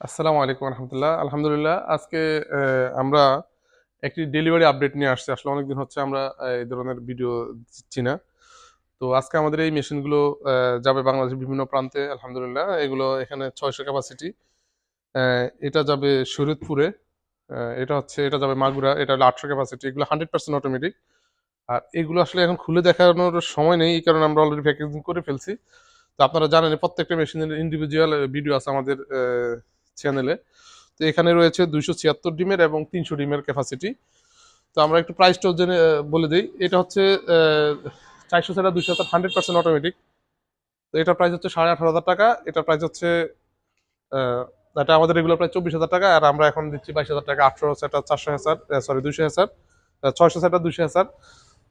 আসসালামু আলাইকুম রহমতুল্লাহ। আলহামদুলিল্লাহ, আজকে আমরা একটি ডেলিভারি আপডেট নিয়ে আসছি। আসলে অনেকদিন হচ্ছে আমরা এই ধরনের ভিডিও দিচ্ছি না। তো আজকে আমাদের এই মেশিনগুলো যাবে বাংলাদেশের বিভিন্ন প্রান্তে। আলহামদুলিল্লাহ, এগুলো এখানে 600 ক্যাপাসিটি। এটা যাবে শরীয়তপুরে। এটা যাবে মাগুরা। এটা হলো 800 ক্যাপাসিটি। এগুলো 100% অটোমেটিক। আর এগুলো আসলে এখন খুলে দেখানোর সময় নেই, এই কারণে আমরা অলরেডি প্যাকেজিং করে ফেলছি। তো আপনারা জানেন প্রত্যেকটা মেশিনের ইন্ডিভিজুয়াল ভিডিও আছে আমাদের চ্যানেলে। তো এখানে রয়েছে 276 ডিমের এবং 300 ডিমের ক্যাপাসিটি। তো আমরা একটু প্রাইসটাও জেনে বলে দিই। এটা হচ্ছে 400 200 100% অটোমেটিক। তো এটার প্রাইস হচ্ছে 18,500 টাকা। এটার প্রাইস হচ্ছে আহ, এটা আমাদের রেগুলার প্রাইস 24,000 টাকা, আর আমরা এখন দিচ্ছি 22,000 টাকা। 800 সেটার 400 হাজার, সরি 200 হাজার, 600 সেটার 200 হাজার।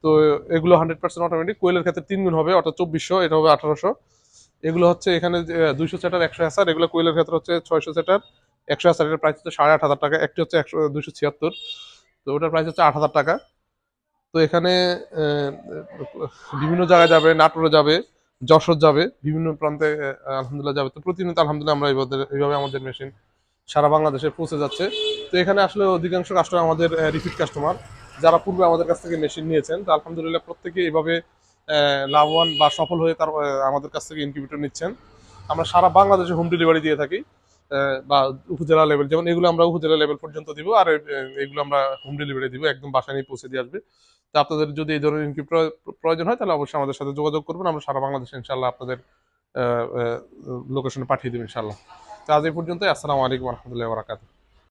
তো এগুলো 100% অটোমেটিক। কোয়েলের ক্ষেত্রে 3 গুণ হবে, অর্থাৎ 2400, এটা হবে 1800। এগুলো হচ্ছে এখানে 200 সেটার 100 হাজার, এগুলো কোয়েলের ক্ষেত্রে হচ্ছে 600 সেটার 100 হাজার। এটার প্রাইস হচ্ছে 8,500 টাকা। একটি হচ্ছে 276, তো ওটার প্রাইস হচ্ছে 8,000 টাকা। তো এখানে আহ, বিভিন্ন জায়গায় যাবে, নাটোরে যাবে, যশোর যাবে, বিভিন্ন প্রান্তে আলহামদুলিল্লাহ যাবে। তো প্রতিনিয়ত আলহামদুলিল্লাহ আমরা এইভাবে আমাদের মেশিন সারা বাংলাদেশে পৌঁছে যাচ্ছে। তো এখানে আসলে অধিকাংশ কাস্টমার আমাদের রিপিট কাস্টমার, যারা পূর্বে আমাদের কাছ থেকে মেশিন নিয়েছেন। তো আলহামদুলিল্লাহ প্রত্যেকে এইভাবে লাভবান বা সফল হয়ে তার আমাদের কাছ থেকে ইনকিউবেটর নিচ্ছেন। আমরা সারা বাংলাদেশে হোম ডেলিভারি দিয়ে থাকি, বা উপজেলা লেভেল, যেমন এগুলো আমরা উপজেলা লেভেল পর্যন্ত দিব, আর এগুলো আমরা হোম ডেলিভারি দিব, একদম বাসায় নিয়ে পৌঁছে দিয়ে আসবে। তো আপনাদের যদি এই ধরনের ইনকিউবেটর প্রয়োজন হয়, তাহলে অবশ্যই আমাদের সাথে যোগাযোগ করবেন। আমরা সারা বাংলাদেশে ইনশাল্লাহ আপনাদের লোকেশনে পাঠিয়ে দেবো ইনশাল্লাহ। তো আজ এই পর্যন্তই। আসসালামু আলাইকুম রহমতুল্লাহ বারাকাতুহু।